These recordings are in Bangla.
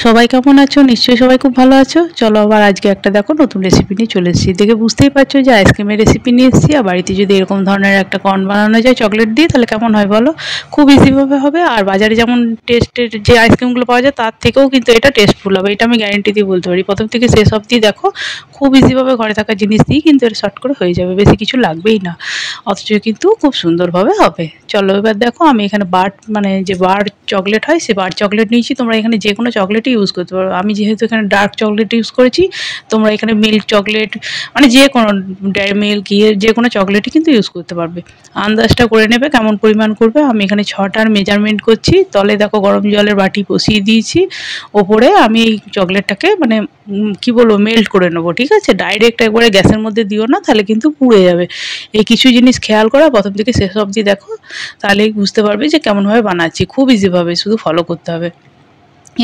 সবাই কেমন আছো? নিশ্চয়ই সবাই খুব ভালো আছো। চলো আবার আজকে একটা দেখো নতুন রেসিপি নিয়ে চলে এসেছি। দেখে বুঝতেই পারছো যে আইসক্রিমের রেসিপি নিয়ে এসেছি। আর বাড়িতে যদি এরকম ধরনের একটা কর্ন বানানো যায় চকলেট দিয়ে, তাহলে কেমন হয় বলো? খুব ইজিভাবে হবে। আর বাজারে যেমন টেস্টের যে আইসক্রিমগুলো পাওয়া যায় তার থেকেও কিন্তু এটা টেস্টফুল হবে, এটা আমি গ্যারেন্টি দিয়ে বলতে পারি। প্রথম থেকে শেষ অবধি দেখো, খুব ইজিভাবে ঘরে থাকা জিনিস দিয়ে কিন্তু এটা শর্ট করে হয়ে যাবে, বেশি কিছু লাগবেই না, অথচ কিন্তু খুব সুন্দরভাবে হবে। চলো এবার দেখো, আমি এখানে যে বার চকলেট হয় সে বার চকলেট নিয়েছি। তোমরা এখানে যে কোনো চকলেটই ইউজ করতে পারো। আমি যেহেতু এখানে ডার্ক চকলেট ইউজ করেছি, তোমরা এখানে মিল্ক চকলেট মানে যে কোনো ডেয়ারি মিল্ক যে কোনো চকলেটই কিন্তু ইউজ করতে পারবে। আন্দাজটা করে নেবে কেমন পরিমাণ করবে। আমি এখানে 6টার মেজারমেন্ট করছি। তলে দেখো গরম জলের বাটি বসিয়ে দিয়েছি। ওপরে আমি এই চকলেটটাকে মানে কি বলবো, মেল্ট করে নেবো। ঠিক আছে, ডাইরেক্ট একবারে গ্যাসের মধ্যে দিও না, তাহলে কিন্তু পুড়ে যাবে। এই কিছু জিনিস খেয়াল করা, প্রথম থেকে শেষ অবধি দেখো, তাহলেই বুঝতে পারবে যে কেমনভাবে বানাচ্ছি। খুব ইজিভাবে, শুধু ফলো করতে হবে।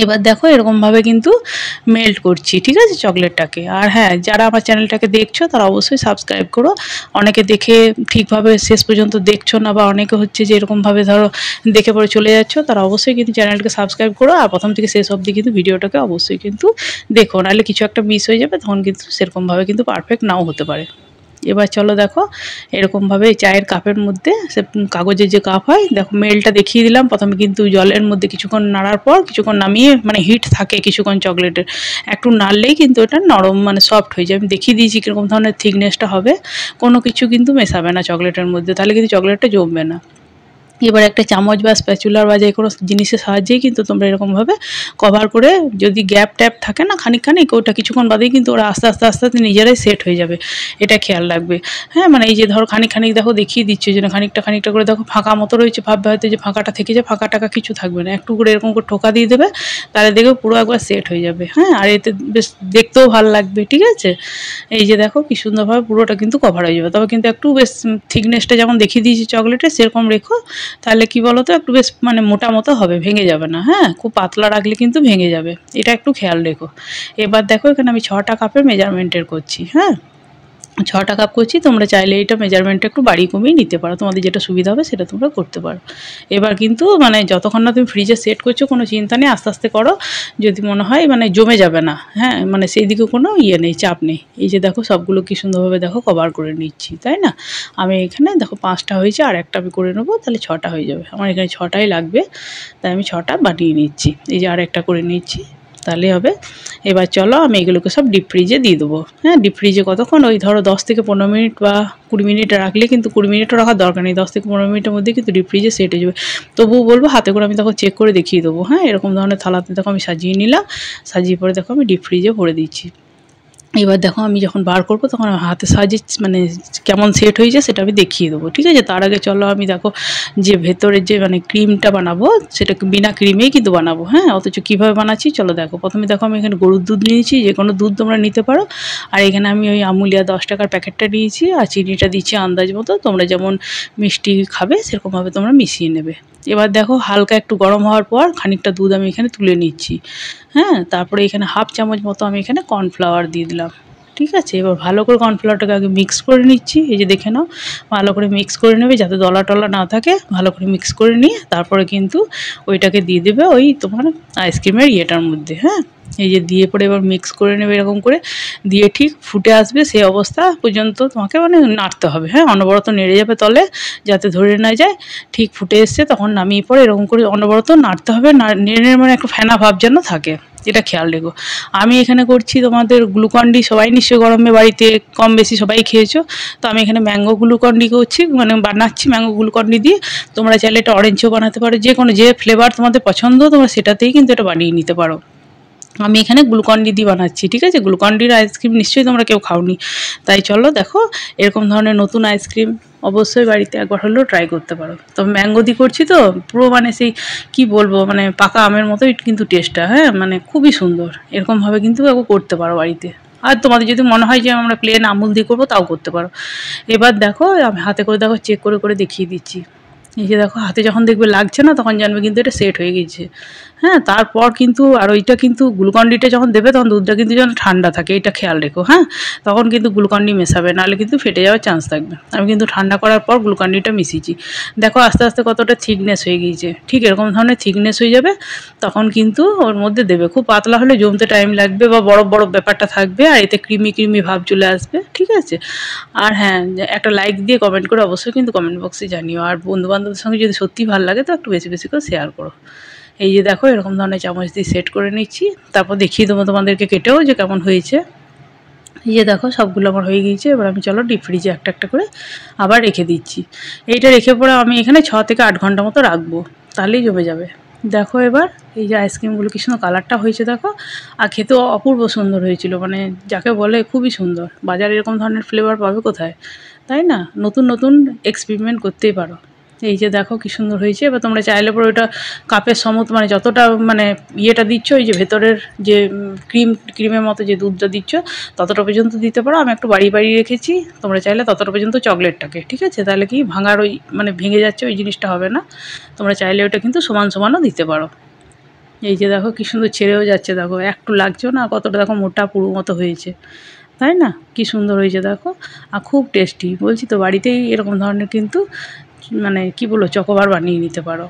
এবার দেখো এরকমভাবে কিন্তু মেল্ট করছি, ঠিক আছে, চকলেটটাকে। আর হ্যাঁ, যারা আমার চ্যানেলটাকে দেখছো তারা অবশ্যই সাবস্ক্রাইব করো। অনেকে দেখে ঠিকভাবে শেষ পর্যন্ত দেখছো না, বা অনেকে হচ্ছে যে এরকমভাবে ধরো দেখে পরে চলে যাচ্ছো, তারা অবশ্যই কিন্তু চ্যানেলটাকে সাবস্ক্রাইব করো। আর প্রথম থেকে শেষ অবধি কিন্তু ভিডিওটাকে অবশ্যই কিন্তু দেখো, নাহলে কিছু একটা মিস হয়ে যাবে, তখন কিন্তু সেরকমভাবে কিন্তু পারফেক্ট নাও হতে পারে। এবার চলো দেখো, এরকমভাবে চায়ের কাপের মধ্যে সে কাগজের যে কাপ হয়, দেখো মেলটা দেখিয়ে দিলাম। প্রথমে কিন্তু জলের মধ্যে কিছুক্ষণ নাড়ার পর কিছুক্ষণ নামিয়ে, মানে হিট থাকে কিছুক্ষণ চকলেটের, একটু নাড়লেই কিন্তু এটা নরম মানে সফট হয়ে যায়। আমি দেখিয়ে দিয়েছি কীরকম ধরনের থিকনেসটা হবে। কোনো কিছু কিন্তু মেশাবে না চকলেটের মধ্যে, তাহলে কিন্তু চকলেটটা জমবে না। এবার একটা চামচ বা স্প্যাচুলার বা যে কোনো জিনিসের সাহায্যেই কিন্তু তোমরা এরকমভাবে কভার করে, যদি গ্যাপ ট্যাপ থাকে না খানিক ওটা কিছুক্ষণ বাদেই কিন্তু ওরা আস্তে আস্তে আস্তে আস্তে নিজেরাই সেট হয়ে যাবে। এটা খেয়াল রাখবে। হ্যাঁ, মানে এই যে ধরো খানিক দেখো দেখিয়ে দিচ্ছে যেন খানিকটা করে দেখো ফাঁকা মতো রয়েছে, ভাববে হয়তো যে ফাঁকাটা থেকে যায়, ফাঁকা টাকা কিছু থাকবে না। একটু করে এরকম করে ঠোকা দিয়ে দেবে, তাহলে দেখবে পুরো একবার সেট হয়ে যাবে। হ্যাঁ, আর এতে বেশ দেখতেও ভালো লাগবে। ঠিক আছে, এই যে দেখো কি সুন্দরভাবে পুরোটা কিন্তু কভার হয়ে যাবে। তবে কিন্তু একটু বেশ থিকনেসটা যেমন দেখিয়ে দিয়েছি চকলেটের, সেরকম রেখো। তাহলে কি বলো তো, একটু বেশ মানে মোটা মতো হবে, ভেঙে যাবে না। হ্যাঁ, খুব পাতলা রাখলে কিন্তু ভেঙে যাবে, এটা একটু খেয়াল রেখো। এবার দেখো এখানে আমি 6টা কাপের মেজারমেন্টের করছি। হ্যাঁ, 6টা কাপ করছি। তোমরা চাইলে এটা মেজারমেন্টটা একটু বাড়িয়ে কমিয়ে নিতে পারো, তোমাদের যেটা সুবিধা হবে সেটা তোমরা করতে পারো। এবার কিন্তু মানে যতক্ষণ না তুমি ফ্রিজে সেট করছো কোনো চিন্তা নেই, আস্তে আস্তে করো। যদি মনে হয় মানে জমে যাবে না, হ্যাঁ, মানে সেই দিকে কোনো নেই, চাপ নেই। এই যে দেখো সবগুলো কি সুন্দরভাবে দেখো কভার করে নিচ্ছি, তাই না? আমি এখানে দেখো 5টা হয়েছে, আর একটা আমি করে নেবো, তাহলে 6টা হয়ে যাবে। আমার এখানে 6টাই লাগবে, তাই আমি 6টা বানিয়ে নিচ্ছি। এই যে আর একটা করে নিচ্ছি, তাহলে হবে। এবার চলো আমি এগুলোকে সব ডিপ ফ্রিজে দিয়ে দেবো। হ্যাঁ, ডিপ ফ্রিজে কতক্ষণ, ওই ধরো 10 থেকে 15 মিনিট বা 20 মিনিট রাখলে, কিন্তু 20 মিনিটও রাখার দরকার নেই, 10 থেকে 15 মিনিটের মধ্যে কিন্তু ডিপ ফ্রিজে সেট হয়ে যাবে। তবুও বলবো হাতে করে আমি দেখো চেক করে দেখিয়ে দেবো। হ্যাঁ, এরকম ধরনের থালাতে দেখো আমি সাজিয়ে নিলাম, সাজিয়ে পরে দেখো আমি ডিপ ফ্রিজে ভরে দিচ্ছি। এবার দেখো আমি যখন বার করবো তখন আমার হাতের সাহায্যে মানে কেমন সেট হয়েছে সেটা আমি দেখিয়ে দেবো। ঠিক আছে, তার আগে চলো আমি দেখো যে ভেতরের যে মানে ক্রিমটা বানাবো, সেটা বিনা ক্রিমেই কিন্তু বানাবো। হ্যাঁ, অথচ কীভাবে বানাচ্ছি চলো দেখো। প্রথমে দেখো আমি এখানে গরুর দুধ নিয়েছি, যে কোনো দুধ তোমরা নিতে পারো। আর এখানে আমি ওই আমুলিয়া 10 টাকার প্যাকেটটা নিয়েছি, আর চিনিটা দিচ্ছি আন্দাজ মতো। তোমরা যেমন মিষ্টি খাবে সেরকমভাবে তোমরা মিশিয়ে নেবে। এবার দেখো হালকা একটু গরম হওয়ার পর খানিকটা দুধ আমি এখানে তুলে নিচ্ছি। হ্যাঁ, তারপরে এখানে হাফ চামচ মতো আমি এখানে কর্নফ্লাওয়ার দিয়ে দিলাম। ঠিক আছে, এবার ভালো করে কর্নফ্লাওয়ারটাকে আগে মিক্স করে নিচ্ছি। এই যে দেখে নাও, ভালো করে মিক্স করে নেবে যাতে দলা টলা না থাকে। ভালো করে মিক্স করে নিয়ে তারপরে কিন্তু ওইটাকে দিয়ে দেবে ওই তোমার আইসক্রিমের ইয়েটার মধ্যে। হ্যাঁ, এই যে দিয়ে পরে এবার মিক্স করে নেবে এরকম করে, দিয়ে ঠিক ফুটে আসবে সেই অবস্থা পর্যন্ত তোমাকে মানে নাড়তে হবে। হ্যাঁ, অনবরত নেড়ে যাবে তলে, যাতে ধরে না যায়। ঠিক ফুটে এসছে তখন নামিয়ে পরে এরকম করে অনবরত নাড়তে হবে, নেড়ে মানে একটু ফেনা ভাব যেন থাকে, এটা খেয়াল রেখো। আমি এখানে করছি তোমাদের গ্লুকন-ডি, সবাই নিশ্চয়ই গরমে বাড়িতে কম বেশি সবাই খেয়েছো। তো আমি এখানে ম্যাঙ্গো গ্লুকন-ডি করছি, মানে বানাচ্ছি ম্যাঙ্গো গ্লুকন-ডি দিয়ে। তোমরা চাইলে এটা অরেঞ্জও বানাতে পারো, যে কোনো যে ফ্লেভার তোমাদের পছন্দ তোমরা সেটাতেই কিন্তু এটা বানিয়ে নিতে পারো। আমি এখানে গ্লুকন-ডি দিয়ে বানাচ্ছি। ঠিক আছে, গ্লুকন-ডির আইসক্রিম নিশ্চয়ই তোমরা কেউ খাওনি, তাই চলো দেখো এরকম ধরনের নতুন আইসক্রিম অবশ্যই বাড়িতে একবার হলেও ট্রাই করতে পারো। তবে ম্যাঙ্গো দিয়ে করছি তো পুরো মানে সেই কী বলবো, মানে পাকা আমের মতোই কিন্তু টেস্টটা। হ্যাঁ, মানে খুবই সুন্দর। এরকমভাবে কিন্তু একবার করতে পারো বাড়িতে। আর তোমাদের যদি মনে হয় যে আমরা প্লেন আমুল দিয়ে করবো, তাও করতে পারো। এবার দেখো আমি হাতে করে দেখো চেক করে করে দেখিয়ে দিচ্ছি। এই যে দেখো হাতে যখন দেখবে লাগছে না, তখন জানবে কিন্তু এটা সেট হয়ে গেছে। হ্যাঁ, তারপর কিন্তু আর ওইটা কিন্তু গ্লুকন-ডিটা যখন দেবে তখন দুধটা কিন্তু যেন ঠান্ডা থাকে, এটা খেয়াল রেখো, হ্যাঁ? তখন কিন্তু গ্লুকন-ডি মেশাবে, নাহলে কিন্তু ফেটে যাওয়ার চান্স থাকবে। আমি কিন্তু ঠান্ডা করার পর গ্লুকন-ডিটা মিশিয়েছি। দেখো আস্তে, আস্তে কতটা থিকনেস হয়ে গিয়েছে। ঠিক এরকম ধরনের থিকনেস হয়ে যাবে, তখন কিন্তু ওর মধ্যে দেবে। খুব পাতলা হলে জমতে টাইম লাগবে বা বরফ, বরফ ব্যাপারটা থাকবে আর এতে ক্রিমি, ক্রিমি ভাব চলে আসবে, ঠিক আছে? আর হ্যাঁ, একটা লাইক দিয়ে কমেন্ট করে অবশ্যই কিন্তু কমেন্ট বক্সে জানিও। আর বন্ধু-বান্ধবদের সঙ্গে যদি সত্যিই ভালো লাগে তো একটু বেশি, বেশি করে শেয়ার করো। এই যে দেখো এরকম ধরনের চামচ দিয়ে সেট করে নিচ্ছি, তারপর দেখিয়ে দেবো তোমাদেরকে কেটেও যে কেমন হয়েছে। এই যে দেখো সবগুলো আমার হয়ে গিয়েছে, এবার আমি চলো ডিপ ফ্রিজে একটা একটা করে আবার রেখে দিচ্ছি। এইটা রেখে পরে আমি এখানে 6 থেকে 8 ঘন্টা মতো রাখবো, তাহলেই জমে যাবে। দেখো এবার এই যে আইসক্রিমগুলো কি সুন্দর কালারটা হয়েছে দেখো, আর খেতেও অপূর্ব সুন্দর হয়েছিল, মানে যাকে বলে খুবই সুন্দর। বাজারে এরকম ধরনের ফ্লেভার পাবে কোথায়, তাই না? নতুন নতুন এক্সপেরিমেন্ট করতেই পারো। এই যে দেখো কি সুন্দর হয়েছে। এবার তোমরা চাইলে পরে ওটা কাপের সমত মানে যতটা মানে ইয়েটা দিচ্ছ, এই যে ভেতরের যে ক্রিমের মতো যে দুধটা দিচ্ছ ততটা পর্যন্ত দিতে পারো। আমি একটু বাড়িয়ে বাড়িয়ে রেখেছি, তোমরা চাইলে ততটা পর্যন্ত চকলেটটাকে, ঠিক আছে? তাহলে কি ভাঙার ওই মানে ভেঙে যাচ্ছে ওই জিনিসটা হবে না। তোমরা চাইলে ওটা কিন্তু সমান সমানও দিতে পারো। এই যে দেখো কি সুন্দর ছেড়েও যাচ্ছে, দেখো একটু লাগছেও না, কতটা দেখো মোটা পুরো মতো হয়েছে, তাই না? কি সুন্দর হয়েছে দেখো, আর খুব টেস্টি। বলছি তো বাড়িতেই এরকম ধরনের কিন্তু মানে কি বলবো চকোবার বানিয়ে নিতে পারো।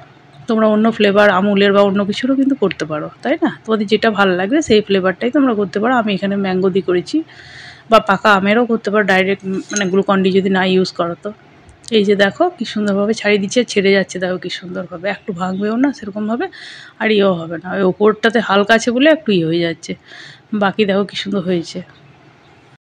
তোমরা অন্য ফ্লেভার আমুলের বা অন্য কিছুরও কিন্তু করতে পারো, তাই না? তোমাদের যেটা ভালো লাগবে সেই ফ্লেভারটাই তোমরা করতে পারো। আমি এখানে ম্যাঙ্গো দিয়ে করেছি, বা পাকা আমেরও করতে পারো ডাইরেক্ট, মানে গ্লুকন-ডি যদি না ইউজ করো তো। এই যে দেখো কি সুন্দরভাবে ছাড়িয়ে দিচ্ছে, ছেড়ে যাচ্ছে দেখো কি সুন্দরভাবে, একটু ভাঙবেও না সেরকমভাবে, আর ইয়েও হবে না। ওই ওপরটাতে হালকা আছে বলে একটু ইয়ে হয়ে যাচ্ছে, বাকি দেখো কি সুন্দর হয়েছে।